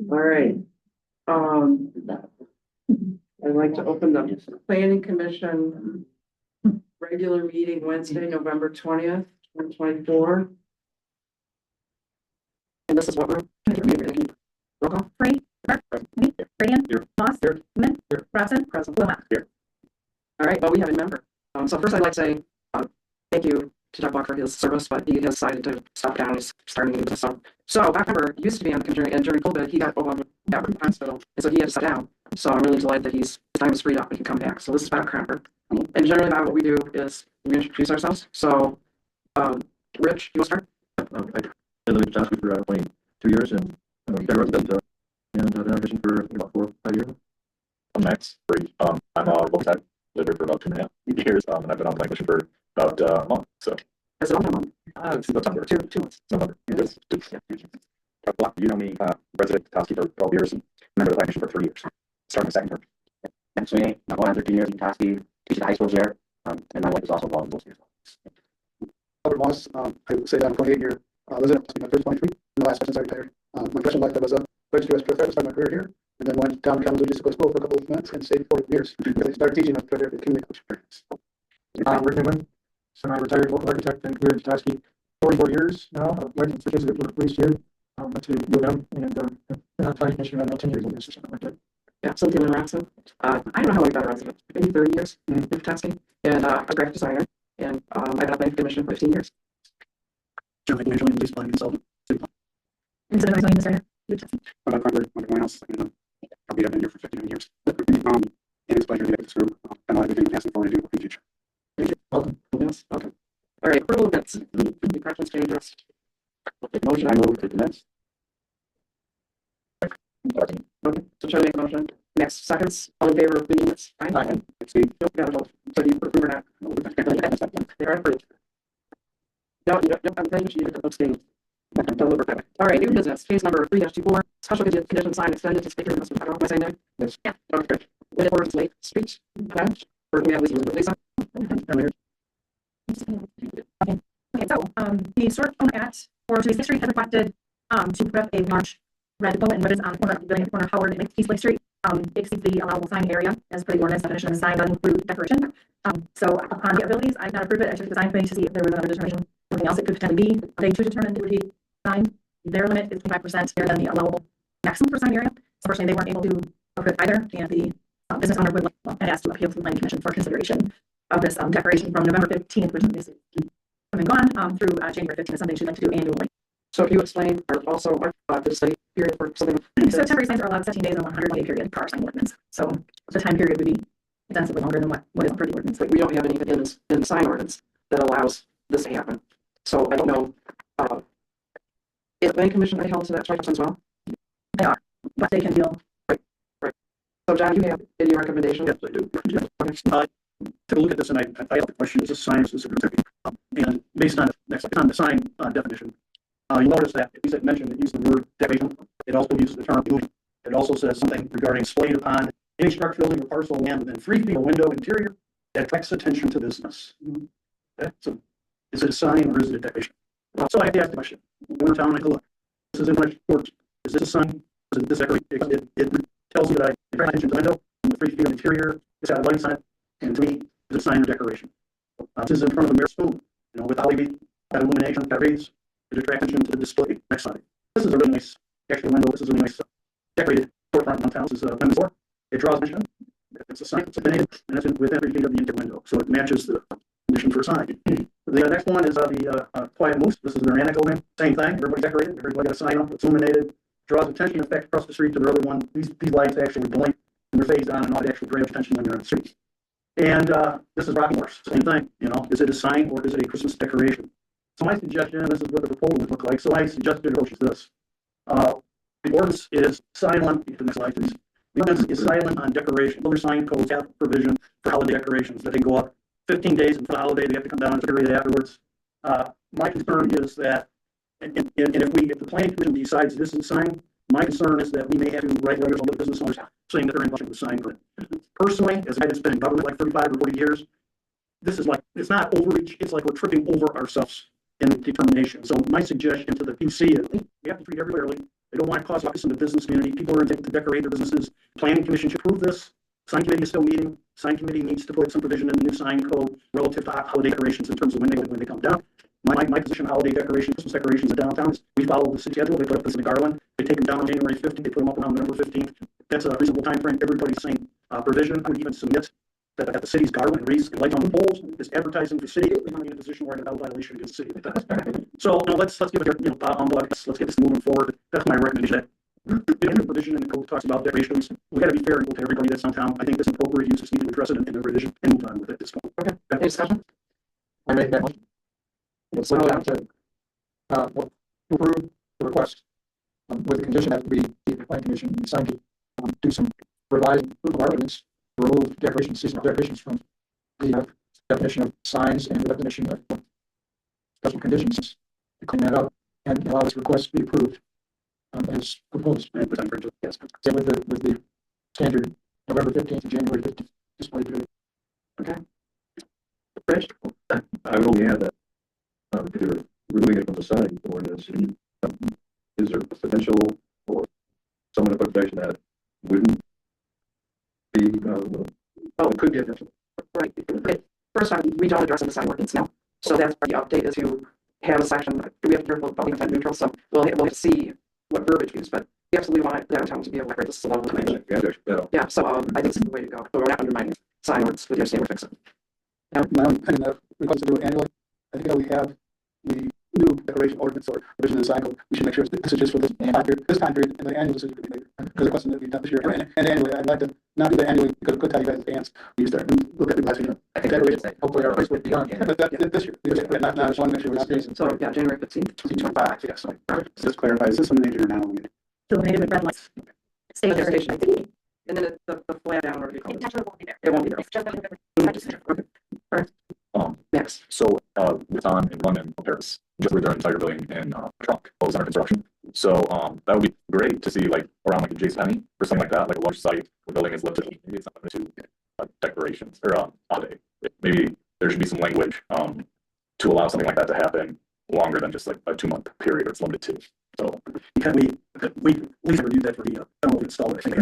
All right. I'd like to open the planning commission regular meeting Wednesday, November 20th, 2024. And this is what we're roll call. Free, Mark, me, Bradian, Moss, Newman, Robson, Wilmot. All right, well, we have a member. So first I'd like to say thank you to Doug Buck for his service, but he has decided to step down. He's starting into some. So that member used to be on the committee, and during COVID, he got at the hospital, and so he had to step down. So I'm really delighted that his time is freed up and he can come back. So this is Bob Crapper. And generally about what we do is we introduce ourselves. So Rich, you want to start? I've been living in Johnson for 22 years, and I've been resident and been on mission for about 4 or 5 years. I'm Max Brady. I'm a local time. Lived here for about 2.5 years, and I've been on the planning commission for about a month. So Is it on month? it's September. 2 months. November. You know me, resident Toski for 12 years, and member of the planning commission for 3 years. Starting my second term. And so I'm going on 13 years in Toski, teaching high schools there, and my wife is also involved in those years. Albert Moss, I would say that I'm 28 year resident, my first 23, in the last since I retired. My professional life, I was a registered U.S. professor, started my career here, and then went down to Kalamazoo just to go to school for a couple of months and stayed 4 years. I started teaching up there at the community college. Rick Newman, semi-retired local architect, and here in Petoskey 44 years now. I've worked for kids that were raised here, went to UM, and been on planning commission around 10 years, I guess, or something like that. Yeah, Cynthia and Robson. I don't know how long I've been a resident, maybe 30 years in Petoskey, and a graphic designer, and I've been on the planning commission for 15 years. John McNair, police planning consultant. And so I'm sorry. I've been here for 59 years. And it's a pleasure to be with this group. And I've been asking forward to do in the future. Thank you. Welcome. Yes. Okay. All right. Approval of minutes. Any corrections, changes? Motion, I move to the minutes. Okay. So try to make a motion. Next seconds. All in favor of the minutes? Aye. Nope, got a vote. So you approve or not? They are approved. No, you don't. I'm saying you have abstain. All right, new business, case number 3-24, special condition sign extended to speaker. I don't know if I'm saying that. Yes. Yeah. Okay. With orders Lake Street. Okay. Or do we have Lisa? Okay, so the store owner at 426th Street has requested to put up a large red bullet and ribbons on the corner of the building at the corner of Howard and East Lake Street. It exceeds the allowable sign area as per the ordinance definition of sign doesn't include decoration. So upon the abilities, I've not approved it. I took the design committee to see if there was another determination, something else it could potentially be. They to determine it would be sign. Their limit is 25% higher than the allowable maximum for sign area. So unfortunately, they weren't able to approve it either, and the business owner would and asked to appeal to the planning commission for consideration of this decoration from November 15th, which is coming gone through January 15th. Is something she'd like to do annually. So if you explain, or also the study period for something. So temporary signs are allowed 17 days and 100-day period per our sign ordinance. So the time period would be extensively longer than what is per the ordinance. But we don't have anything in the sign ordinance that allows this to happen. So I don't know if the planning commission are held to that charge as well. They are, but they can deal. Right. So John, you have any recommendation? Yes, I do. Took a look at this, and I have the question: is this sign or is this a certificate? And based on the sign definition, you notice that it said mentioned it used the word decoration. It also uses the term building. It also says something regarding displayed upon any structure, building, or parcel of land within 3 feet of a window interior that attracts attention to business. Okay, so is it a sign or is it a decoration? So I have to ask the question. One more time, take a look. This is in my report. Is this a sign? Is it this decoration? It tells you that I attract attention to the window with 3 feet of interior. It's got lights on it, and to me, it's a sign or decoration. This is in front of a mirror spoon, with LED, got illumination, got rays. To attract attention to the display. Next slide. This is a really nice, actually window. This is a really nice decorated storefront downtown. This is a women's door. It draws attention. It's a sign. It's illuminated, and it's within 3 feet of the interior window, so it matches the condition for a sign. The next one is the Quiet Moose. This is their Anaco. Same thing. Everybody decorated. Everybody got a sign up. It's illuminated. Draws attention. In fact, across the street to the other one, these lights actually blink and they're phased on and all. It actually grabs attention when you're on the street. And this is Rocking Horse. Same thing. Is it a sign or is it a Christmas decoration? So my suggestion, this is what the proposal would look like. So I suggested approach is this. The ordinance is silent. The next slide, please. The ordinance is silent on decoration. Other sign codes have provision for holiday decorations that they go up 15 days before the holiday. They have to come down and decorate it afterwards. My concern is that, and if the planning commission decides this is a sign, my concern is that we may have to write letters to the business owners saying that they're in violation of the sign code. Personally, as a guy that's been in government like 35 or 40 years, this is like, it's not overreach, it's like we're tripping over ourselves in determination. So my suggestion to the PC is we have to treat everybody fairly. They don't want to cause ruckus in the business community. People are intent to decorate their businesses. Planning commission should approve this. Sign committee is still meeting. Sign committee needs to put some provision in the new sign code relative to holiday decorations in terms of when they come down. My position on holiday decorations, Christmas decorations in downtown is we follow the city schedule. They put up the city garland. They take them down on January 15th. They put them up around November 15th. That's a reasonable time frame. Everybody's saying provision. I would even submit that the city's garland and wreaths and lights on the poles is advertising for city. We're not in a position where it's a violation against the city. So let's give it let's get this moving forward. That's my recommendation. The provision in the code talks about decorations. We got to be fair and equal to everybody that's downtown. I think this appropriate uses need to address it in the revision and move on with it at this point. Okay, any discussion? I make that motion. Let's slow down to, approve the request, with the condition that we, the planning commission, decide to, do some revising of our ordinance, to remove decorations, seasonal decorations from the definition of signs and the definition of special conditions, to clean that up and allow this request to be approved, as proposed. Yes. Same with the standard November 15th to January 15th display period. Okay. Rich? I would only add that, if you're removing it from the sign ordinance, is there potential for some interpretation that wouldn't be, Oh, it could be a different. Right. Okay. First time, we don't address in the sign ordinance now. So that's the update is you have a section, we have to be careful about being neutral, so we'll have to see what verbiage we use, but we absolutely want downtown to be aware this is a level of yeah, so I think this is the way to go. But we're not undermining sign ordinance with your standard fix it. My own opinion that we to do it annually. I think that we have the new decoration ordinance or revision of the sign code. We should make sure that this is just for this time period, and the annual decision could be made. Because the question that we've done this year, and annually, I'd like to not do that annually because it could tell you guys in advance. We start look at the last year. I think Decoration, hopefully our price would be done. Yeah, but this year, not just want to make sure we're not facing. So yeah, January 15th, 2025. Yeah, so just clarify, is this eliminated or not eliminated? Illuminated with red lights. Stay Okay, there. station. And then the flat down, whatever you call it. It won't be there. It won't be there. It's just like Okay. All right. Next. So, Vuitton in London, Paris, just with their entire building in trunk, what was under construction. So, that would be great to see like around like a JCPenney or something like that, like a large site where building is limited. Maybe it's not limited to decorations or holiday. Maybe there should be some language to allow something like that to happen longer than just like a 2-month period it's limited to. So, Can we at least reviewed that for the demo installed, I think.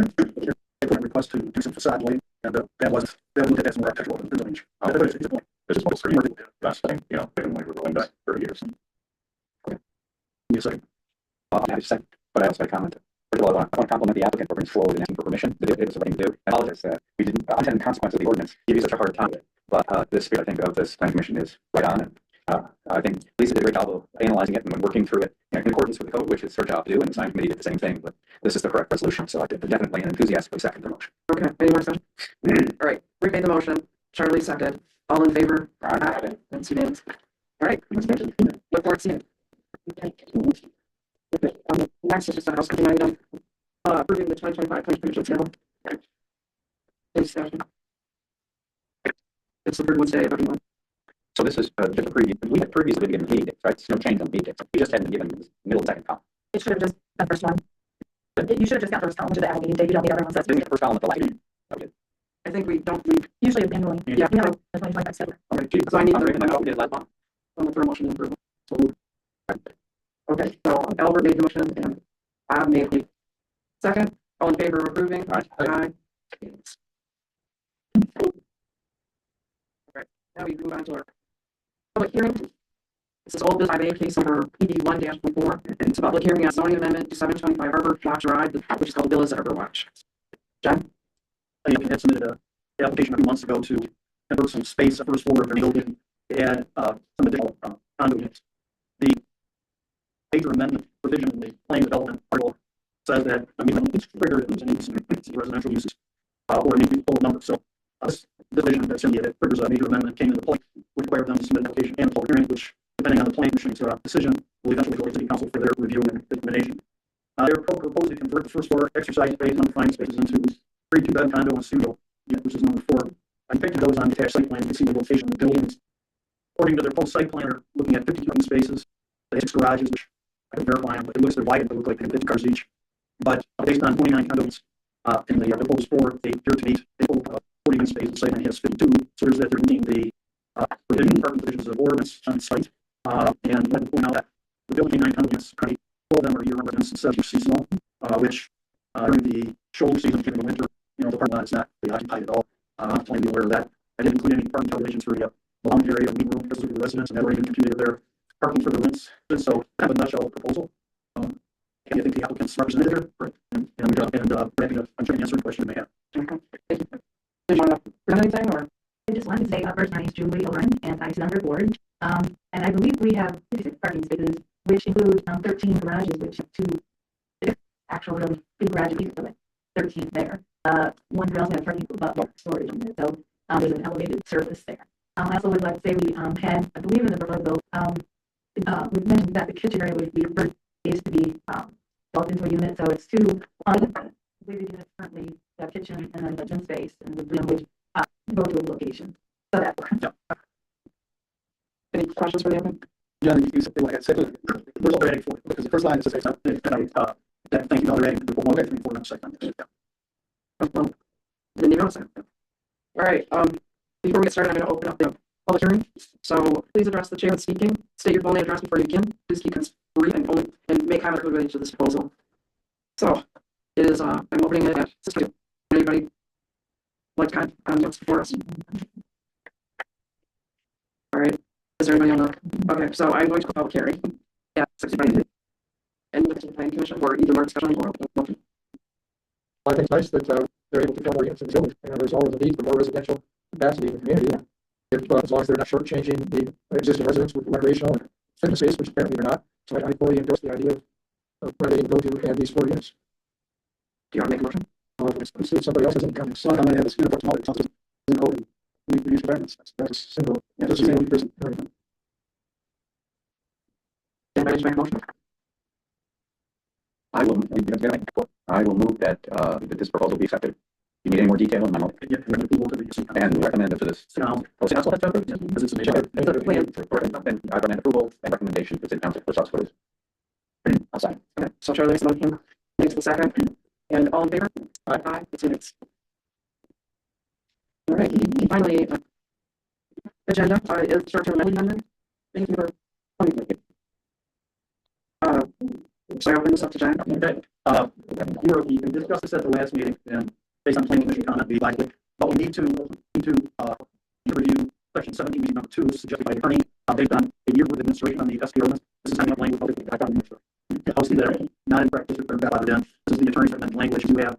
They put a request to do some facade lighting, and that looked at as more architectural than the range. But it's a point. it's just pretty last thing, given like we're going back 30 years. Give me a second. I'm happy to say, but I also had a comment. First of all, I want to compliment the applicant for being slow in asking for permission. It was the right thing to do. I apologize that we didn't, unintended consequence of the ordinance, give you such a hard time. But the spirit, I think, of this planning commission is right on. And I think Lisa did a great job of analyzing it and working through it in accordance with the code, which is her job to do. And the sign committee did the same thing. But this is the correct resolution. So I did definitely and enthusiastically second the motion. Okay, any more discussion? All right, Rick made the motion, Charlie seconded, all in favor? Aye. That's unanimous. All right, look forward to seeing it. Okay, next is just a housekeeping item, approving the 2025 planning commission schedule. Any discussion? It's the third Wednesday of every month. So this is just a preview. We had previously been given meeting dates, right? There's no change on meeting dates. We just hadn't been given middle and second column. It should have just been first one. You should have just got first column, which is the annual meeting date. You don't need other ones. That's Didn't get the first column at the last meeting. I think we don't, usually annually. Yeah. We have a 2025 schedule. all right, so I need I'm to, reading what we did last month. I'm gonna throw a motion in approval. So moved. Okay, so Albert made the motion and Bob made the second, all in favor of approving? Aye. Aye. All right, now we move on to our public hearing. This is old business 5A case number PD 1-14. It's about public hearing on zoning amendment to 725 Harbor Watch Ride, which is called Villas Harbor Watch. John? We had submitted an application a few months ago to convert some space at first floor of their building to add some additional conduits. The major amendment provision in the plan development article says that, it's triggered if there's any residential uses or any total number. So this division that Cynthia that triggers a major amendment came into play, which required them to submit an application and a public hearing, which, depending on the planning commission's decision, will eventually go to the council for their review and determination. They're proposing to convert the first floor exercise space, undefined spaces into 3 2-bed condo and studio, which is number 4. I pictured those on the attached site plan. You can see the location of the buildings. According to their post site plan, they're looking at 50 parking spaces. They have 6 garages, which I can verify, but it looks they're wide. They look like they have 50 cars each. But based on 29 condos in the proposed 4, they appear to meet the full 40 space. The site plan has 52, so there's that they're meeting the during the winter, the parking lot is not really occupied at all. I'm trying to be aware of that. I didn't include any parking calculations for the lounge area, meeting room, for the residents, and that were even computed their parking for the rents. And so, kind of a nutshell proposal. I think the applicant's represented there, and I'm trying to answer any question you may have. Okay, thank you. Did you want to present anything, or? I just wanted to say, first, my name is Julie O'Brien, and I sit on their board. And I believe we have 56 parking spaces, which include 13 garages, which have 2 actual really big garages, so like 13 there. One we also have parking for storage in there, so there's an elevated service there. I also would like to say we had, I believe in the proposal, we mentioned that the kitchen area would be to be built into a unit, so it's 2 completed units currently, the kitchen and then the gym space, and the gym would go to a location. So that Any questions for the applicant? Yeah, you said, like I said, we're already for it, because the first line is, Thank you, Dr. Redding, for 1, 3, 4, 2. Didn't even notice that. All right, before we get started, I'm going to open up the public hearing. So please address the chair when speaking. State your full name and address before you begin. Please keep it brief and make comment related to this proposal. So it is, I'm opening it at 6:02. Anybody like to comment on what's before us? All right, is there anybody on the, okay, so I'm going to public hearing at 6:05. And look to the planning commission for either more discussion or motion. I think it's nice that they're able to build more units in the village, and there's always a need for more residential capacity in the community. If, as long as they're not shortchanging the existing residents with recreational and fitness space, which apparently they're not. So I fully endorse the idea of where they can go to add these 4 units. Do you want to make a motion? Let's see if somebody else has any comments. So I'm going to have this unit tomorrow. It's not just in code and we use environments. That's a single, just a single person. Anybody make a motion? I will move that, that this proposal be accepted. You need any more detail on my motion? Yeah, recommend approval to the city council. And recommend it to this. City council. Oh, city council has to approve it? Because it's a Sure. major. Then I recommend approval and recommendation to city council for subsequent. I'll sign. Okay, so Charlie makes the motion, makes the second, and all in favor? Aye. It's unanimous. All right, finally, agenda, is short-term rental amendment. Thank you for coming. So I open this up to Jen. Okay, we discussed this at the last meeting, and based on planning commission comment, we like it, but we need to review section 17, meeting number 2, suggested by the attorney, based on a year with administration on the SB ordinance. This is not language public. I found I'll see that not in practice, but that in. This is the attorney's recommended language. You have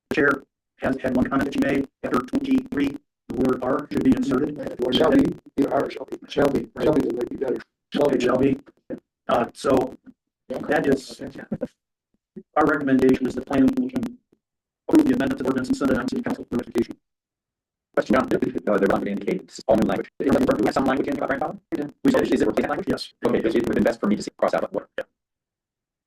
the chair has had one comment that you made after 23, the word "r" should be inserted. Shall be, the R shall be. Shall be would be better. Shall be. So that is our recommendation is the planning commission approve the amendment to the ordinance and send it on to the council for ratification. Question, John, they're going to indicate this is all new language. Do we have some language in about grandfather? We said, is it replacement language? Yes. Okay, it would have been best for me to see cross out what. Yeah.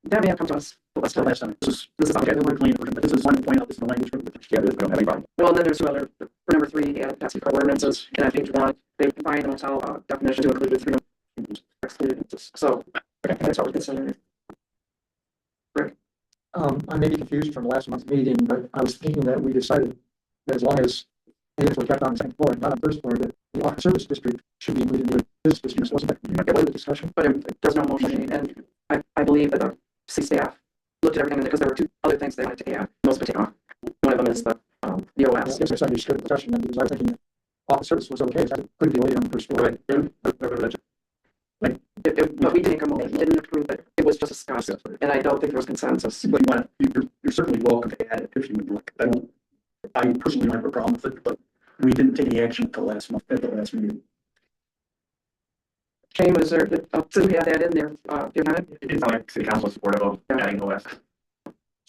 That may have come to us. That's the last time. This is okay. We're clean, but this is one point out. This is the language. Yeah, we don't have any problem. Well, and then there's 2 other, for number 3, they added taxi code ordinances, and I think 1, they combined the motel definition to include the 3 excluded. So, that's what we're considering. I may be confused from last month's meeting, but I was thinking that we decided that as long as units were kept on the second floor and not on the first floor, that the office service district should be included in the business district. Wasn't that part of the discussion? But there's no motion made, and I believe that the city staff looked at everything, because there were 2 other things they wanted to take out. Most of it take off. One of them is the OS. I guess I misunderstood the discussion because I was thinking that office service was okay, so I couldn't be waiting on the first floor. But we didn't come over, we didn't approve it, it was just discussed, and I don't think there was consensus. But you're certainly welcome to add it if you would like. I personally don't have a problem with it, but we didn't take any action until last month at the last meeting. Shane, was there, so we had that in there, you had it? It sounds like city council is supportive of adding OS.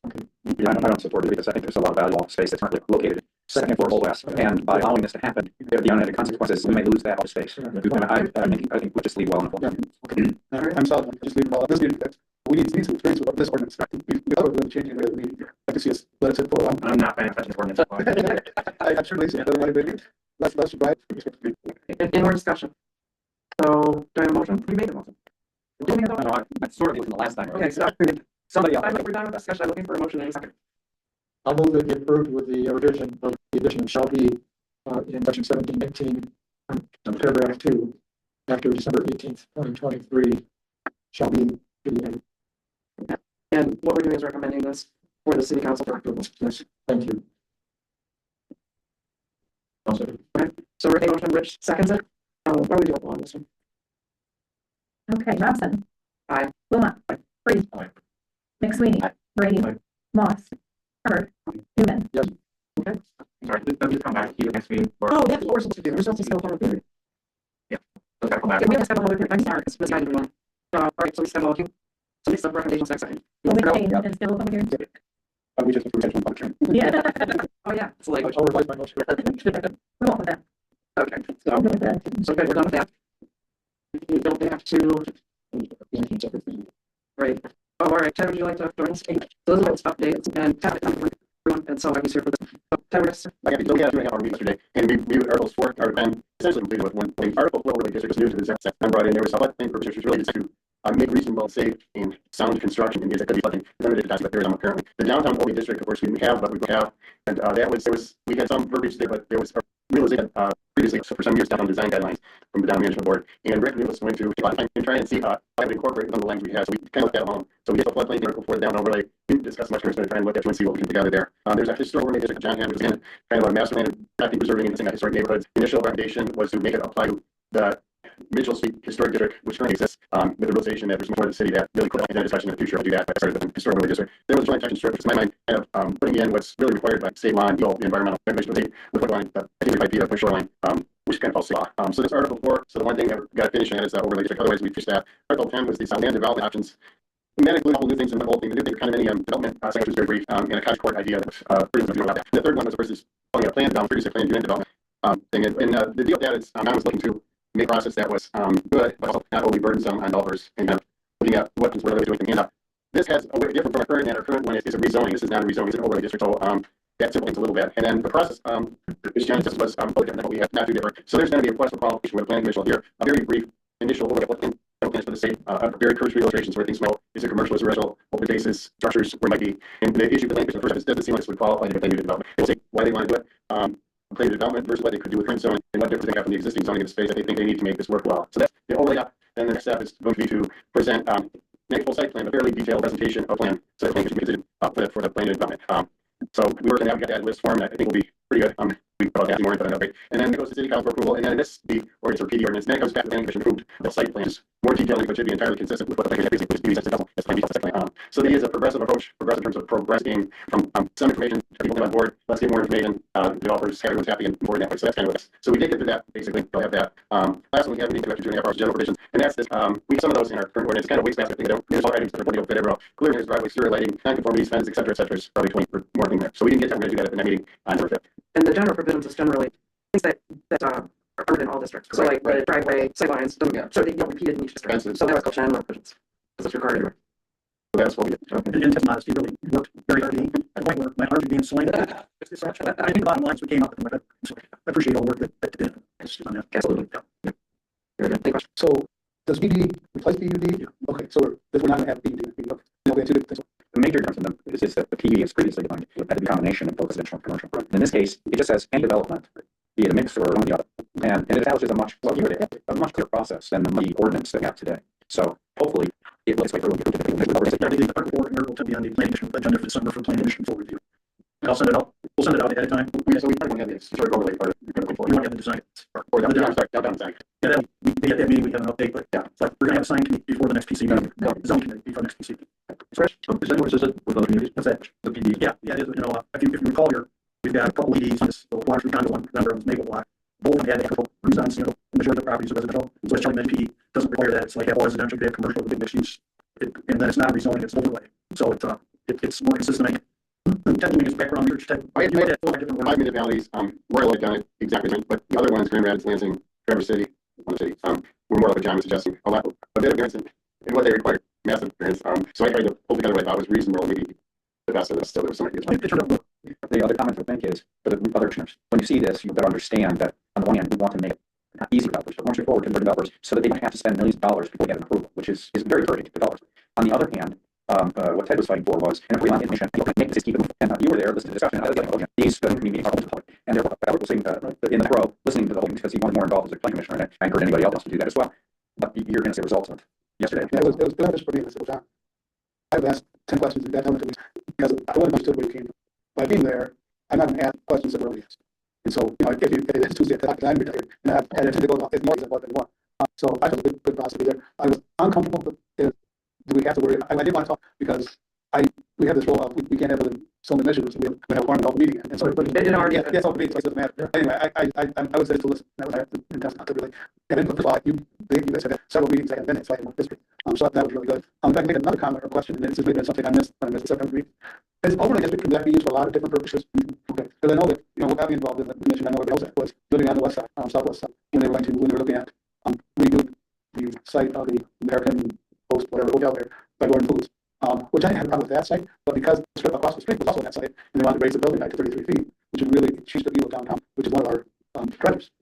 Okay. Yeah, I don't support it because I think there's a lot of valuable space that's currently located second floor OS, and by allowing this to happen, the unintended consequences, we may lose that office space. And I think we just leave well enough. Okay. All right, I'm solid. Just leave it all. This meeting, we need some experience with this ordinance. We thought we were going to change the meeting. I can see us let it sit for a while. I'm not paying attention to ordinance. I'm sure Lacey, that's right. In more discussion. So, do I have a motion? You made the motion. I sort of did from the last time. Okay, so Somebody else. we're done with discussion, I'm looking for a motion in a second. I'll move that be approved with the revision of the addition of shall be in section 17:18, paragraph 2, after December 18th, 2023, shall be. And what we're doing is recommending this for the city council for approval. Yes, thank you. So Rick, motion, Rich seconds it. Why would we do it on this one? Okay, Johnson. Aye. Wilmot. Freeze. Aye. McSweeney. Aye. Brady. Aye. Moss. Hubbard. Newman. Sorry, does it come back to you next meeting? Or- Oh, that's what we're supposed to do. We're supposed to schedule a public hearing. Does that come back? Yeah, we have to schedule a public hearing. I'm sorry, it's misguided everyone. All right, so we schedule a few. So these are recommendations next time. Will we change and still public hearing? We just approved it from public hearing. Yeah. Oh, yeah, it's like, I'll revise my motion. We won't with that. okay, so, We'll go with that. so good, we're done with that. You don't have to, right. Oh, all right, Ted, would you like to join us? So those are those updates and Ted, and so I was here for this. Ted, we're just- Like, we had 2.5 hour meeting yesterday, and we reviewed Articles 4, Article 10, essentially completed with one thing. Article 4 overlay district was new to the ZEC. I brought in, there was a floodplain purpose, which was really just to make reasonable, safe, and sound construction in case it could be flooding. Limited to that there apparently. The downtown overlay district, of course, we have, but we have, and that was, we had some verbiage there, but there was a realization previously, so for some years, down design guidelines from the down management board. And Rick knew was going to take a lot of time and try and see, I would incorporate some of the language we had, so we kind of looked at alone. So we did the floodplain article for the down overlay, didn't discuss much, we're going to try and look at and see what we can together there. There's a historic overlay district, John Hammond was in, kind of a master plan, acting preserving and that historic neighborhoods. Initial recommendation was to make it apply to the Mitchell Street Historic District, which currently exists, with the realization that there's more in the city that really could have discussion in the future to do that. I started the historic overlay district. There was a joint section strip, which in my mind, kind of putting in what's really required by state law and the environmental regulation with what line, 5 feet of shoreline, which kind of falls to law. So this Article 4, so the one thing that we've got to finish on is the overlay district. Otherwise, we finished that. Article 10 was the land development options. And that included a couple new things in the whole thing. The new thing, kind of many development section was very brief, and a cottage court idea that was pretty much about that. The third one was versus calling a plan development, previously planned unit development thing. And the deal with that is, I was looking to make a process that was good, but also not overly burdensome on developers, and kind of looking at what things we're doing hand up. This has a way different from our current, and our current one is a rezoning. This is not a rezoning, it's an overlay district. So that simplifies a little bit. And then the process, which John says was totally different than what we have, not too different. So there's going to be a request for qualification with the planning commission here, a very brief initial overlay plans for the state, very cursory illustrations where things smell. Is it commercial, is it residential, open spaces, structures, where it might be. And the issue with the language, the first is, doesn't seem like this would qualify to plan unit development. They'll say why they want to do it. Plan development versus what they could do with current zoning and what difference they have from the existing zoning in the space that they think they need to make this work well. So that's the overlay up. Then the next step is going to be to present next full site plan, a fairly detailed presentation of plan. So I think we should for the plan development. So we work on that. We got that list form that I think will be pretty good. We probably have more info on that, right? And then it goes to city council for approval. And then this, the ordinance or PD ordinance, then it goes back to the planning commission approved the site plans. More detailed, but should be entirely consistent with what the plan is. So the idea is a progressive approach, progressive in terms of progressing from some information to people on board. Let's get more information. Developers, everyone's happy and more in that way. So that's kind of what it is. So we did get to that. Basically, we'll have that. Last one we have, we need to have 2.5 hours general provisions, and that's this. We have some of those in our current ordinance. It's kind of wastebasket thing. There's all items that are going to fit everywhere. Clear areas, driveways, sewer lighting, non-conformities, fences, etc., etc. Is probably 20 or more thing there. So we didn't get that. We're going to do that at the meeting on November 5th. and the general provisions is generally things that are in all districts. So like the driveway, sightlines, so they don't repeat it in each district. Fences. So that was called general provisions. Because it's required everywhere. So that's what we did. Okay. And Ted's modesty really worked very hard. At the point where my heart was being slain. I think the bottom line is we came up with it. So I appreciate all the work that did on that. Absolutely. Very good. Thank you. So does BD replace PUD? Okay, so we're not gonna have BD. Okay, two different things. The major difference in them is that the PUD is previously defined as a combination of both residential and commercial. In this case, it just says any development, be it a mix or one or the other. And it establishes a much clearer process than the ordinance that we have today. So hopefully it looks like we're going to get I think the Article 4 will be on the planning commission agenda for December for planning commission full review. I'll send it out. We'll send it out ahead of time. So we probably have the historic overlay part. You want to have the design. Or the downtown design. Yeah, then we at that meeting, we have an update, but yeah, it's like we're gonna have a sign committee before the next PC meeting. No, zone committee before next PC. Fresh. Is that what it says with other communities? What's that? The PD. Yeah, it is, if you recall here, we've got a couple EDs on this Water Condo one, number of Maple Block. Both of them had actual reasons, the majority of the properties are residential. So as Charlie mentioned, PD doesn't require that. It's like have all residential, they have commercial, with big mixed use. And then it's not rezoning, it's overlay. So it's more consistent. Ted, give me his background here. Ted, I had five municipalities, Royal Lake done it exactly, but the other ones, Grand Rapids, Lansing, Traverse City, were more like what John was suggesting, a bit of variance in what they required, massive variance. So I tried to pull together what I thought was reasonable, maybe the best of this. Still, there was some ideas. The other comment I would make is for the other commissioners, when you see this, you better understand that on the one hand, we want to make it not easy for developers, but more straightforward for developers so that they don't have to spend millions of dollars before they get an approval, which is very encouraging to developers. On the other hand, what Ted was fighting for was, and if we want information, make this even, and you were there, listening to the discussion, I was getting, these community meetings are open to the public, and therefore, Albert was sitting in the row, listening to the whole thing because he wanted more involved as a planning commissioner, and I encourage anybody else to do that as well. But you're going to see results of yesterday. Yeah, it was beneficial for me. I said, well, John, I've asked 10 questions and that time because I wouldn't understood where you came from. By being there, I'm not gonna ask questions that were already asked. And so, if it is Tuesday at 10 o'clock, I'm retired, and I've had to go as more than what they want. So I felt a good process to be there. I was uncomfortable, but do we have to worry? I did want to talk because we have this roll up, we can't have so many measures, we have one open meeting. And so, They didn't already- yeah, it's open meeting, so it doesn't matter. Anyway, I was there to listen. That was, and that's not to really have input. You guys had several meetings, I had minutes, so I had more history. So that was really good. If I can make another comment or question, and this has maybe been something I missed when I missed the second read. Is overlay district, can that be used for a lot of different purposes? Okay, because I know that, what got me involved in the commission, I know everybody else that was living on the west side, southwest side, when they were looking at, redoing the site of the American Post, whatever hotel there, by Gordon Foods. Which I didn't have a problem with that site, but because the strip across the street was also on that site, and they wanted to raise the building height to 33 feet, which would really change the view of downtown, which is one of our treasures.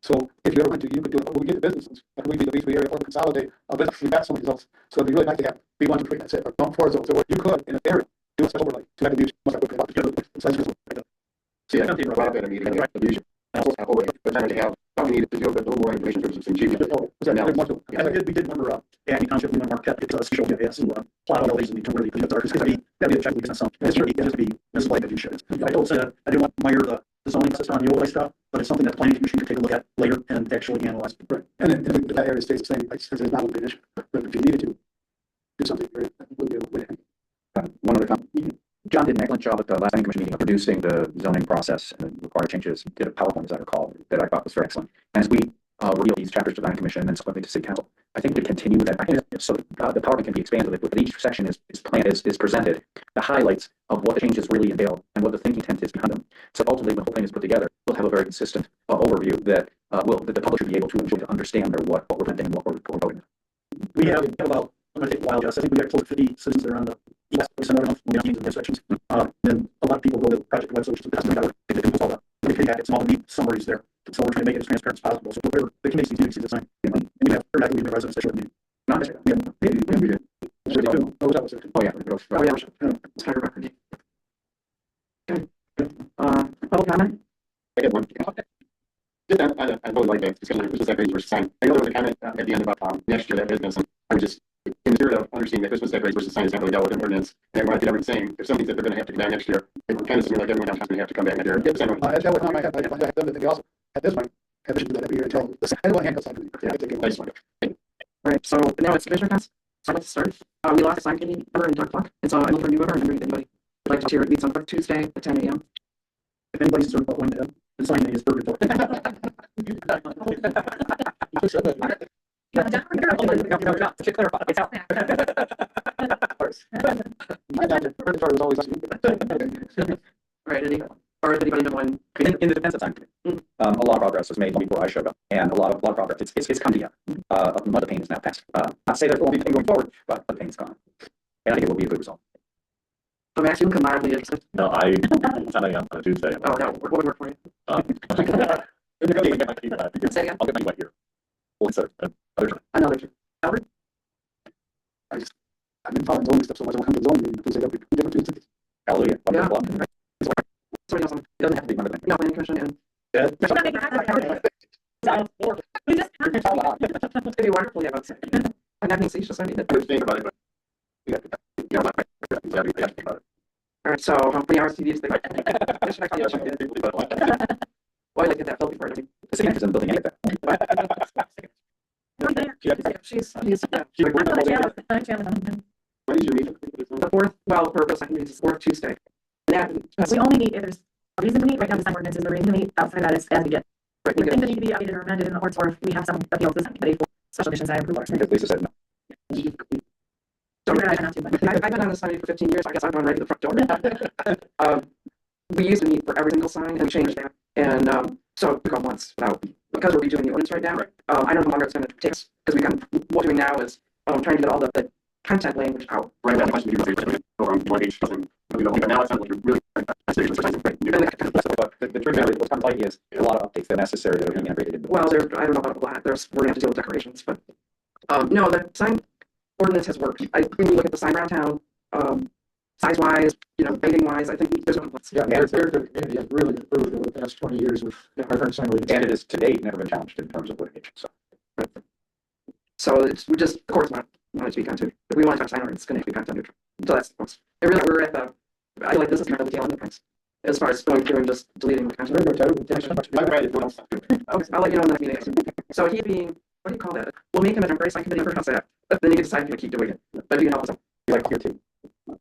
So if you ever went to, you could do it, we get the businesses, like we be the B3 area or consolidate a business, we've got some results. So it'd be really nice to have B1 to 3, that's it, or 4 zones, or you could in an area do a special overlay to have the view much quickly about the See, I don't think we're at a meeting, like, the vision. I also have, but then I have, we need to do a little more information for some GP. We did remember, Acme Township, we went Marquette, because us, show you, yes, plot out all these and determine where the projects are, because that'd be a checklist on something. It's just be, this is like a few shows. I told Sarah, I didn't want to mire the zoning system on the overlay stuff, but it's something that the planning commission should take a look at later and actually analyze. Right, and if that area stays the same, it's not going to be an issue, but if you needed to do something, it would be a way. One other comment. John did an excellent job at the last planning commission meeting of producing the zoning process and the required changes. He did a PowerPoint, as I recall, that I thought was very excellent. And as we reveal these chapters to the planning commission and then subsequently to city council, I think to continue that mechanism so that the PowerPoint can be expanded with each section is presented, the highlights of what the changes really entail and what the thinking intent is behind them. So ultimately, when the whole thing is put together, we'll have a very consistent overview that that the public should be able to enjoy, to understand what we're presenting and what we're voting. We have about, I'm going to take a while, Jess. I think we got close to 50 citizens that are on the east side of the teams and the sections. Then a lot of people go to the project website, which is the best way to do all the packets and all the neat summaries there. So we're trying to make it as transparent as possible. So whatever the committee needs to see the sign. We have directly the residents that should be. Not necessarily. Yeah, maybe we did. Oh yeah. Oh, yeah, sure. It's kind of record. Okay. Public comment? I get one. I really like that discussion, which is that great versus sign. I know there was a comment at the end about next year that business, and I was just in the spirit of understanding that Christmas decorations versus sign is not really dealt with in ordinance. And what I did everyone saying, if something that they're going to have to come back next year, it kind of seems like everyone else is going to have to come back next year. Yes, anyone. That's how I have done that. They also at this point have issues that every year until the I don't want handcuffs on. Yeah, I just want to. All right, so now it's commissioner comments. So let's start. We lost a sign committee member in Doug Clark, and so I'm looking for a new member. And anybody would like to hear it meets on Tuesday at 10 a.m. If anybody's concerned about going to the sign is perfect. To clarify, it's out. All right, or is anybody going? In the defense of sign committee, a lot of progress was made long before I showed up, and a lot of progress. It's come together. The pain is now passed. Not to say there won't be pain going forward, but the pain's gone, and I think it will be a good result. So Max, you can come mildly interested. No, I'm signing up on a Tuesday. Oh, no, what would work for you? I'll get my wet here. Well, so, Another two. Albert? I've been following zoning stuff so much. I want to come to zoning meeting because they have different cities. Hallelujah. Yeah. It doesn't have to be one of them. No, planning commission and. It's It's gonna be wonderful, yeah, but I'm not being facetious, I mean. I was thinking about it, but yeah, All right, so how many hours TV is the? Well, I like that felt before. The city manager isn't building any of that. She's when is your meeting? the fourth, well, for the second meeting, it's fourth Tuesday. And that, We only meet if there's a reason to meet. Right now, the sign ordinance is the reason to meet. Outside that is as we get. right, we Things get, that need to be updated or amended in the ordinance, or if we have some appeals to the committee for special conditions, I approve. Because Lisa said no. so I've been on this sign for 15 years, I guess I'm going right to the front door. We used to meet for every single sign and we changed that. And so we go once without, because we're redoing the ordinance right now. I don't know how long it's going to take us, because what we're doing now is trying to get all the content language out. Right, that question you were over one page, but now it's not like you're really. But the truth is, what's come to light is a lot of updates that are necessary that are being integrated into. Well, I don't know about a lot. We're gonna have to deal with decorations, but no, the sign ordinance has worked. When you look at the sign around town, size wise, rating wise, I think there's no complaints. Yeah, the community has really improved over the past 20 years with our current sign ordinance. And it is to date never been challenged in terms of litigation. So it's we just, of course, not to be content. If we want to have sign ordinance, it's going to have to be content neutral. So that's, it really, we're at the, I feel like this is kind of the tail end of things. As far as going through and just deleting the content. I'm ready for it. Okay, I'll let you know in the next meeting. So he being, what do you call that? We'll make him a temporary sign committee for HUSAC, but then you can decide if you keep doing it. But if you can help us out. You like your team? All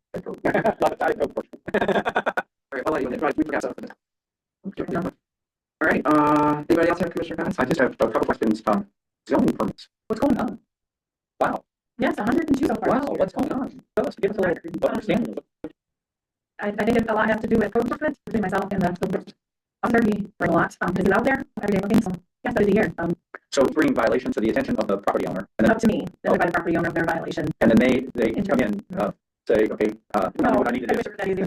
right, I'll let you know. We forgot something. All right, anybody else have commissioner comments? I just have a couple questions. Zoning permits. What's going on? Wow. Yes, 102 so far. Wow, what's going on? Tell us, give us a little understanding of it. I think a lot has to do with code enforcement between myself and the officer. We bring a lot, because he's out there every day looking, so yes, but it's a year. So bringing violations to the attention of the property owner, and Up then, to me, by the property owner of their violation. and then they come in, say, okay, what I needed is. That easy.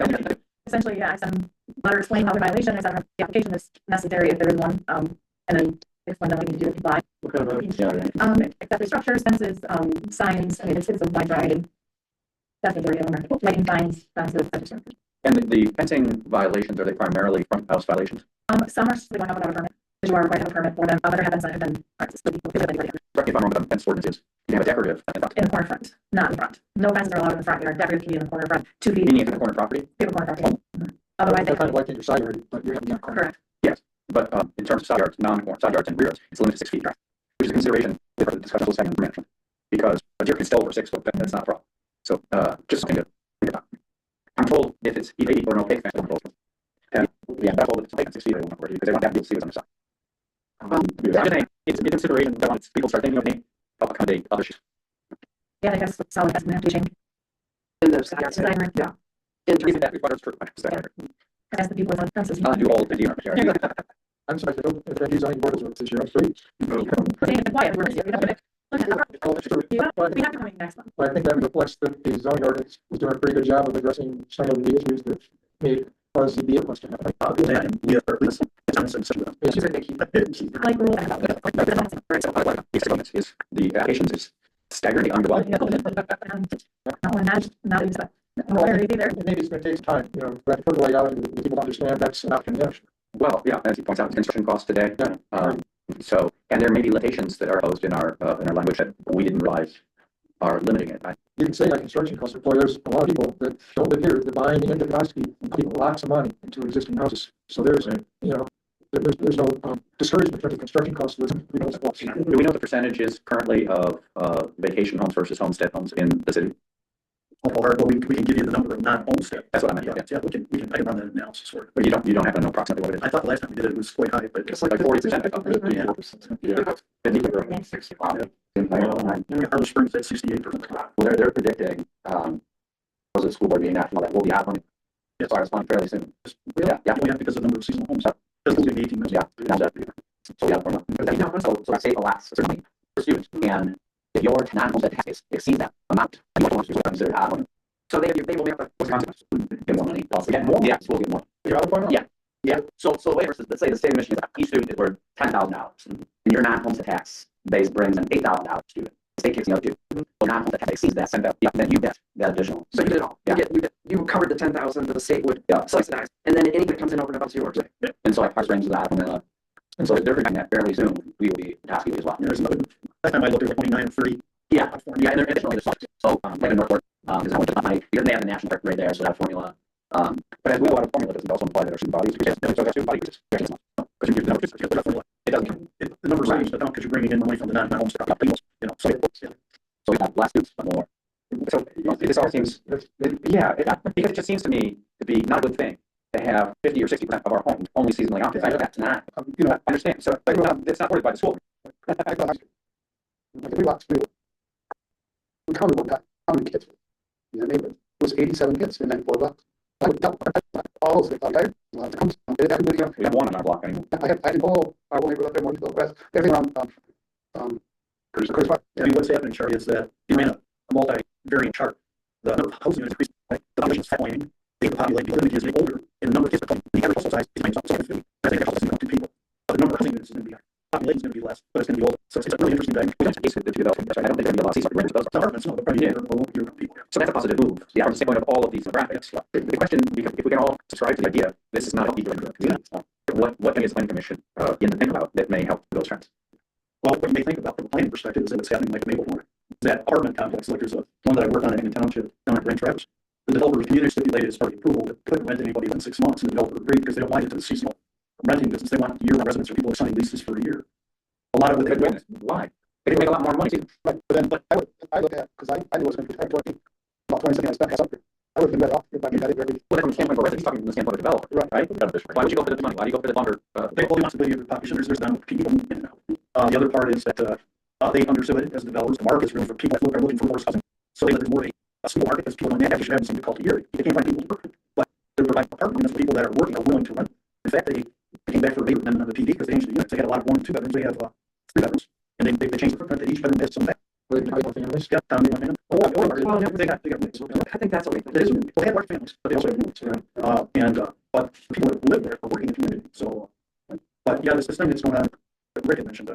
Essentially, yeah, I send a letter explaining how the violation is, the application is necessary if there is one, and then explain that we need to do to comply. What kind of, Accessory structures, fences, signs, I mean, it's a wide variety. That's the area, lighting signs, fences, etc. And the fencing violations, are they primarily front house violations? Some are they don't have without a permit, because you are required to have a permit for them. Other have been, Correct me if I'm wrong, but fence ordinances, you have a decorative in front. in the corner front, not in front. No fences are allowed in the front yard. Decorative can be in the corner front, 2 feet, Meaning it's in the corner property? in the corner front. Otherwise, They're kind of like in your side yard, but you're having that corner. correct. But in terms of side yards, non-corner, side yards and rear yards, it's limited to 6 feet, which is a consideration for the discussion of second management. Because a deer can still over 6 foot, that's not a problem. So, just something to think about. I'm told if it's E80 or an opaque fence, and yeah, that's all it's taken 6 feet, I don't know, because they want to have people see what's on the side. It's a consideration that once people start thinking of me, help accommodate other issues. Yeah, I guess solid has been updating. In the side yard, Designer. yeah. In terms Even that requires true. As the people with fences. Do all the deer. I'm sorry, if that design board is with this year, I'm free. Staying in the quiet, we're here. We have to Oh, that's true. But we have to come in next month. I think that reflects that the zoning ordinance is doing a pretty good job of addressing some of the issues that may cause the deer question. Like rules. Is the applications is staggeringly underwhelming. Not even, no area either. Maybe it's gonna take some time, you know, we have to put it laid out and the people understand that's an option, yeah. Well, yeah, as he points out, construction costs today. So, and there may be limitations that are posed in our language that we didn't realize are limiting it. You can say like construction costs, but there's a lot of people that don't live here, they're buying into Koski, people lots of money into existing houses. So there's a, you know, there's no discouragement for the construction costs. Do we know the percentages currently of vacation homes versus homestead homes in the city? Well, we can give you the number of non-homestead. That's what I meant. Yeah, I can run that analysis for it. But you don't happen to know approximately what it is. I thought the last time we did it was quite high, but It's Like 40%. Harvest Springs at 68%. Well, they're predicting, was it school board meeting national that will be happening as far as fun fairly soon. Yeah, Because of the number of seasonal homes. Just moving 18 minutes. yeah. So yeah, so say the last certainly for students, and if your non-homestead taxes exceed that amount, you want to consider odd one. So they will make the. What's the consequence? Get more money. Also get more. Yeah, school get more. Yeah. Yeah. So the way versus, let's say the state of Michigan, each student is worth $10,000, and your non-homestead tax base brings an $8,000 student. The state kicks the other two. So non-homestead tax exceeds that, then you get that additional. So you did it all. You covered the 10,000 that the state would subsidize, and then anything that comes in over and above yours. And so like Parks Range is that, and so if they're predicting that fairly soon, we will be tasking as well. There's another, last time I looked, it was 29 and 30. Yeah, and they're additionally the subject. So like in Northport, is not much money because they have the national record right there, so that formula. But as we know, a formula doesn't also apply to our student bodies because so that's student body uses. Because you give the numbers, it doesn't count. The numbers range, but not because you're bringing in money from the non-homestead. You know, So we have less students, but more. So this all seems, because it just seems to me to be not a good thing to have 50 or 60% of our homes only seasonally occupied. That's not, You know, I understand. So it's not supported by the school. we counted one time, how many kids in the neighborhood? It was 87 kids in that 4 blocks. I would double all of them. We have one on our block anymore. I can all our whole neighborhood up there, more than everything around, Curtis Park. I mean, what's happening, Charlie, is that you ran a multi-variant chart. The number of housing units increased, like the population is flatlining, the population, the kids getting older, and the number of kids are coming. The average household size is 9,000. I think the house is going to 2 people. But the number of housing units is going to be higher. Population is going to be less, but it's going to be older. So it's a really interesting dynamic. We don't have to base it the two developments. I don't think there'd be a lot of seasonal renters. Those Apartments, no, but probably people. So that's a positive move. Yeah, from the standpoint of all of these demographics. The question, if we can all subscribe to the idea, this is not healthy for the community. What thing is the planning commission in to think about that may help those trends? Well, what you may think about from a planning perspective is that it's happening like a Maple Corner. That apartment complex, like there's one that I work on in Township down at Grand Traverse. the developer community stipulated as part of the approval that couldn't rent anybody within 6 months, and the developer agreed because they don't want it to the seasonal renting business. They want year-round residents or people who are signing leases for a year. A lot of what they do. Why? They can make a lot more money too. Right, but then I look at, because I knew it was going to be about 20 seconds I spent something. I would have been better off if I got it every. Well, from the standpoint of a resident, he's talking from the standpoint of a developer, right? Why would you go for the money? Why do you go for the lumber? They fully want stability of the population. There's not people moving in and out. The other part is that they understood it as developers. The market is room for people that are looking for more housing. So they there's more of a single market because people in that should have some difficulty here. They can't find people to work, but they're providing apartment units for people that are working are willing to rent. In fact, they came back for a big amendment of the PD because they changed the units. They had a lot of 1 and 2 bedrooms. They have 3 bedrooms, and they changed the footprint that each bedroom has some back. Yeah, down in my they got units. I think that's what we. Well, they have large families, but they also have units. But the people that live there are working in the community. So, but yeah, this thing that's going on, that Rick had mentioned,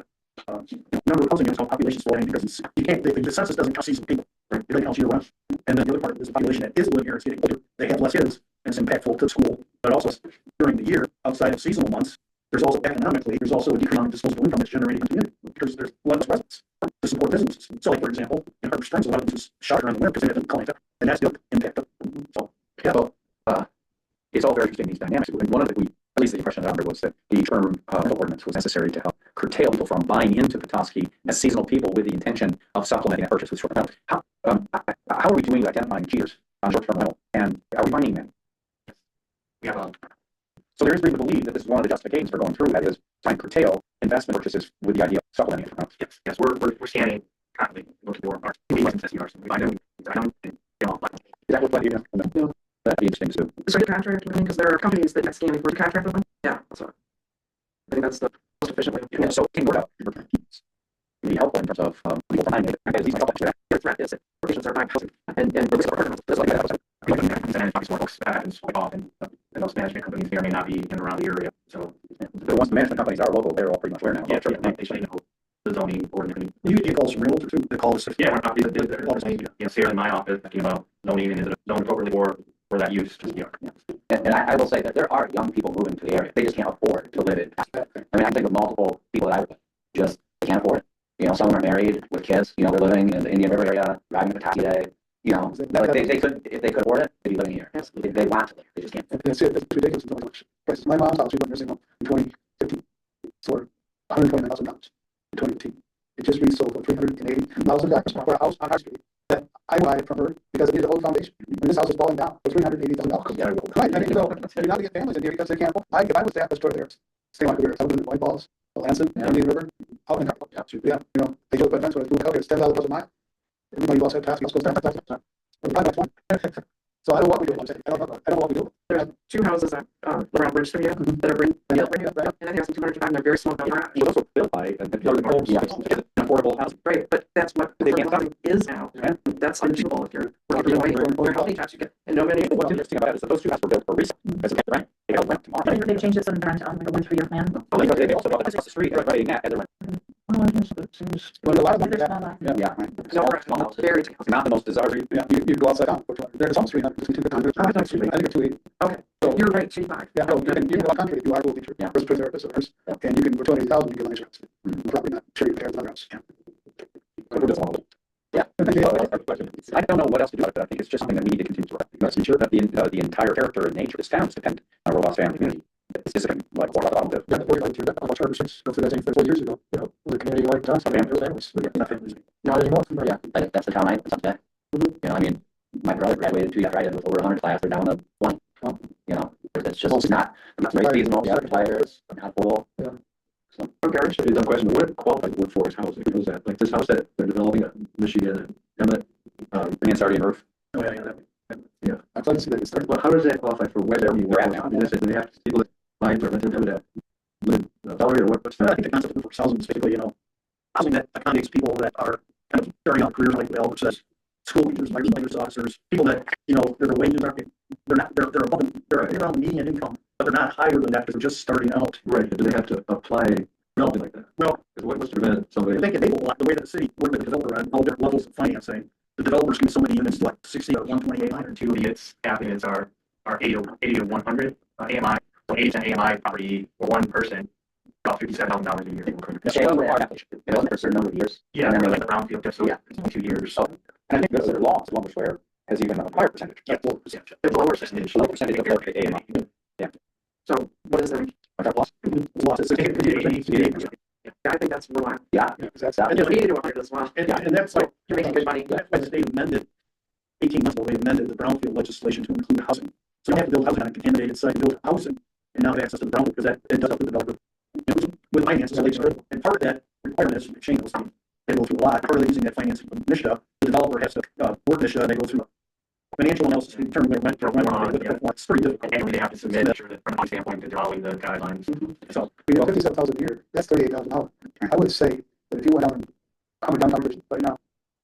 number of housing units, how population is falling because you can't. The census doesn't count seasonal people. Right? It counts year round. And then the other part is the population that is living here is getting older. They have less kids, and it's impactful to school. But also during the year, outside of seasonal months, there's also economically, there's also a decrease in disposable income that's generated in the community because there's less residents to support businesses. So, like for example, in Harbor Springs, a lot of businesses shut around the winter because they have clientele, and that's the impact. So, yeah, well, it's all very interesting, these dynamics. And one of the, at least the impression that I heard was that the term ordinance was necessary to help curtail people from buying into Petoskey as seasonal people with the intention of supplementing a purchase with short-term rental. How are we doing with identifying cheaters on short-term rental? And are we finding them? Yeah. So there is reason to believe that this is one of the justifications for going through, that is trying to curtail investment purchases with the idea of supplementing it for rentals. Yes, we're scanning constantly looking for our license SDRs. We find them, Is that what you know? That'd be interesting too. So the contract, because there are companies that get scanning for the contract with them. Yeah, so I think that's the most efficient way. Yeah, so can work out. Be helpful in terms of legal behind it. Your threat is that locations are buying housing and release apartments. There's like that. And talking more folks, that happens quite often. And those management companies may or may not be in and around the area. So, but once the management companies are local, they're all pretty much aware now. yeah, sure. They should know the zoning ordinance. you get calls from realtors too. They call us. Yeah, we're not here in my office talking about zoning and is it zoned appropriately for that use. Yeah. And I will say that there are young people moving to the area. They just can't afford to live it. I mean, I think of multiple people that I just can't afford it. You know, some are married with kids. You know, they're living in the Indian River area, driving a taxi day. You know, like they could, if they could afford it, they'd be living here. Yes. They want to live. They just can't. And it's ridiculous. Prices. My mom's house, we went nursing home in 2015 for $129,000 in 2015. It just resold for $380,000 for a house on our street that I buy it from her because it needed a whole foundation. When this house is falling down for $380,000. Yeah, right. I mean, so you're not to get families in here because they can't afford. If I was to have a store there, stay like I would in White Falls, Lansing, Indian River, out in the yeah, you know, they joke about fence when it's moving out here, it's $10,000 a mile. Everybody else had task, goes down. So I don't know what we do. I don't know what we do. There's 2 houses at around Bridge Studio that are brand new, and I think some 205. They're very small. Those were built by affordable housing. Right, but that's what They can't housing is now. And that's unachievable if you're working away or how many tax you get. And no many. What's interesting about it is that those 2 houses were built for resale as a rent. They got rent tomorrow. They've changed it so they're on like a 1-3 year plan. Oh, they also bought across the street, right, that as a rent. Well, a lot of them, Yeah. No, very. Not the most desirable. yeah, you go outside town. There's almost 300. I think 280. Okay, so you're right, 25. Yeah, no, you can go out country if you are a teacher. Yeah. First therapist or nurse, and you can for 280,000 you get a nice house. Probably not sure you can have a house. Yeah. I don't know what else to do about it, but I think it's just something that we need to continue to recognize. That the entire character and nature of this town is dependent on a robust family community. It's just like what about the Yeah, 45 years. About Harbor Springs, go through that thing 4 years ago. You know, the community like us, families. Not anymore. Yeah, that's the town I someday. You know, I mean, my brother graduated 2 years after I did with over 100 class. They're down to 1. You know, it's just not very seasonal. Yeah, players, not full. Yeah. So, Okay, I should have done a question. What qualified workforce housing was that? Like this house that they're developing at Michigan and Emmett, and Sardi and Roof. Oh yeah. yeah. I'd like to see that it started. Well, how does that qualify for where they're at now? I mean, do they have people that buy apartments in that live Valerie or what's I that? think the concept of workforce housing is basically, you know, housing that accommodates people that are kind of starting out careers like Albert says, school teachers, legislators, officers, people that, you know, their wages aren't, they're above, they're around the median income, but they're not higher than that because they're just starting out. Right, but do they have to apply something like that? Well, What was to prevent somebody? they can enable a lot, the way that the city worked with the developer on all different levels of financing. The developers give so many units, like 60 or 128, 2 units, half units are 80 to 100 AMI. So 80% AMI property for one person, about $57,000 a year. They don't require application. It wasn't for a certain number of years. Yeah, And then like the brownfield, so yeah. it's 2 years. So, and I think because they're laws, long where has even a higher percentage. Yeah, 4%. It's lower percentage. A low percentage of the AMI. So what is the, Okay, plus. Lost at 68%. yeah, I think that's more like, Yeah. That's, And, we need to do 100 as well. and that's like, You're making good money. that's why the state amended 18 months ago, they amended the brownfield legislation to include housing. So you have to build housing on a contaminated site to build housing, and now have access to the brownfield, because that, it does help the developer. With finances, and part of that requirement is chain those things. They go through a lot, part of using that financing from NISHDA, the developer has to, work NISHDA, and they go through financial analysis to determine when it went, it's pretty difficult. And they have to submit, sure that from a standpoint, to following the guidelines. So, we know 57,000 a year, that's 38,000 dollars. I would say that if you went out and comment down numbers right now,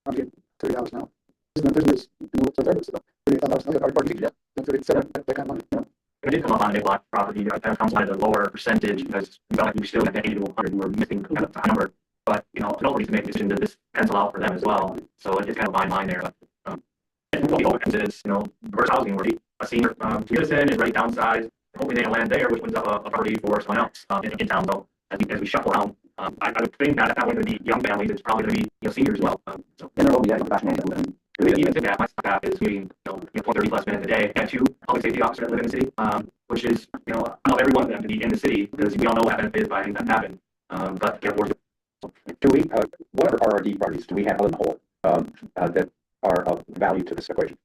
I'm getting 30,000 now. There's this, $38,000, that 37, that kind of money, you know. It did come up on a big block property, that comes out at a lower percentage, because we felt like we still had that 80 to 100, we were missing kind of a number. But, you know, developers need to make a decision that this pencil out for them as well, so it's kind of a fine line there. And what people is, you know, reverse housing, where a senior citizen is ready to downsize, hopefully they have land there, which opens up a property for someone else in town. So as we shuffle around, I would think that it's not going to be young families, it's probably going to be, you know, seniors as well. So And there will be professionals that live in. even if that, my staff is doing, you know, 30 plus minutes a day. I have 2 public safety officers that live in the city, which is, you know, I know every one of them to be in the city, because we all know what benefits by having that happen. But yeah, Do we, what are RRD properties, do we have in the whole, that are of value to this equation?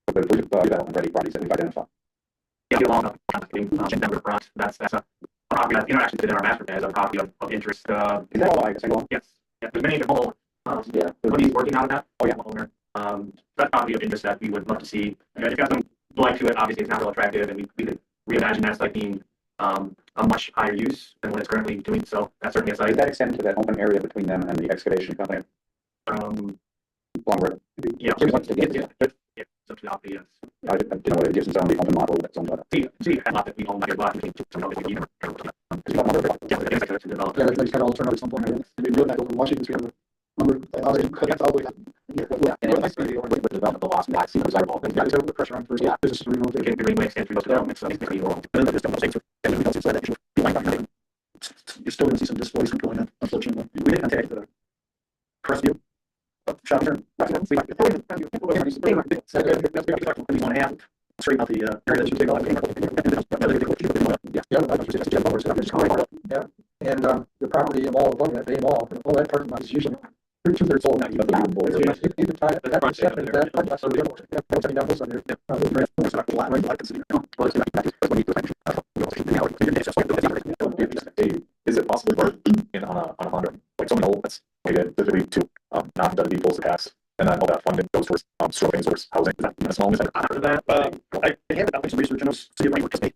The development ready properties that we've identified. yeah, along the Denver front, that's a property that's actually in our master plan as a property of interest. Is that all I single? Yes, yeah, there's many of them. Yeah. But he's working on that. Oh, yeah. Owner. That's property of interest that we would love to see. It's got some blight to it. Obviously, it's not real attractive, and we could reimagine that site being a much higher use than what it's currently doing. So that's certainly a Does site. that extend to that open area between them and the excavation company? Long road. Yeah, Give me one second. yeah, it's up to the op, yes. I didn't know what it gives them the open model that's on the. See, a lot that we own here, but we can some of it we never. Yeah, it's like to develop. Yeah, that's kind of alternative at some point. Maybe doing that over Washington Street, number, I was cut that all the way down. Yeah, and it's with the development, the loss, not see desirable. Yeah, to put pressure on first, Yeah. business to remove We it. can really extend through those developments. So it's pretty rural. you're still gonna see some displacement going on, unfortunately. We did contact the Crestview shopping center. We want to have straighten out the area that you take Yeah, and the property of all of them, that all that parking lot is usually 2/3 full. You can try it, that's separate, that's a real, that's down this under. Is it possible for in on a Honda, like someone old that's waited typically to not that vehicles to pass, and then all that funding goes towards store things, towards housing? Is that a small mistake? After that, I have done some research on those city of Frankfurt, because they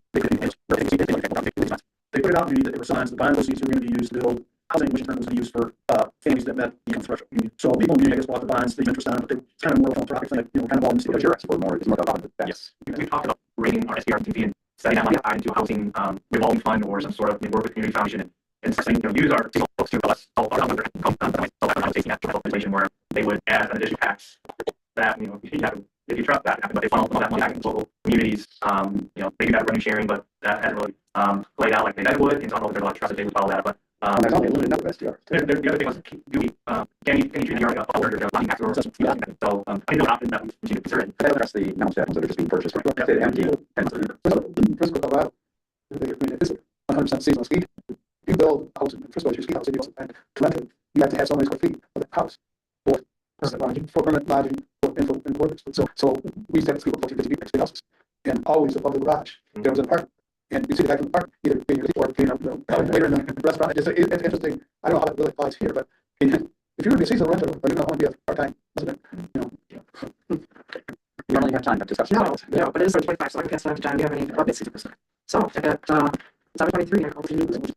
put it out in that there were signs the bond proceeds were going to be used to build housing, which in turn was going to be used for families that met the income threshold. So people in the I guess bought the bonds, they interest on it, but it's kind of more of a philanthropic thing, you know, kind of all in the state. You're asking for more, it's more about that. yes, we talked about rating our SDR and setting that money aside into a housing revolving fund or some sort of work with community foundation and saying, you know, use our folks to us all our legislation where they would add an additional tax that, you know, if you trust that happen, but they funnel all that money back into local communities. You know, they do that revenue sharing, but that hasn't really played out like they said it would. And so I don't know if there's a lot of trust that they would follow that, but There's only a limited number of SDRs. the other thing was, do we can you treat the area of their money tax or so I know options that we should consider. That address the non-staff ones that are just being purchased. Say empty. Frisco, Colorado, it's 100% seasonal ski. You build a house in Frisco, it's your ski house, and to rent it, you have to have so many square feet for the house. For permanent lodging, for improvements. So we used to have to sleep 40, 50 people, houses. And always above the garage, there was an apartment. And you see the guy from the park, either being your or being later in the restaurant. It's interesting. I don't know how that really applies here, but if you were to be a seasonal renter, or you don't want to be a part-time resident, you know. We only have time to discuss. No, but it is 7:25, so I can pass it on to John. Do you have any updates? So at 7:23, I call the meeting.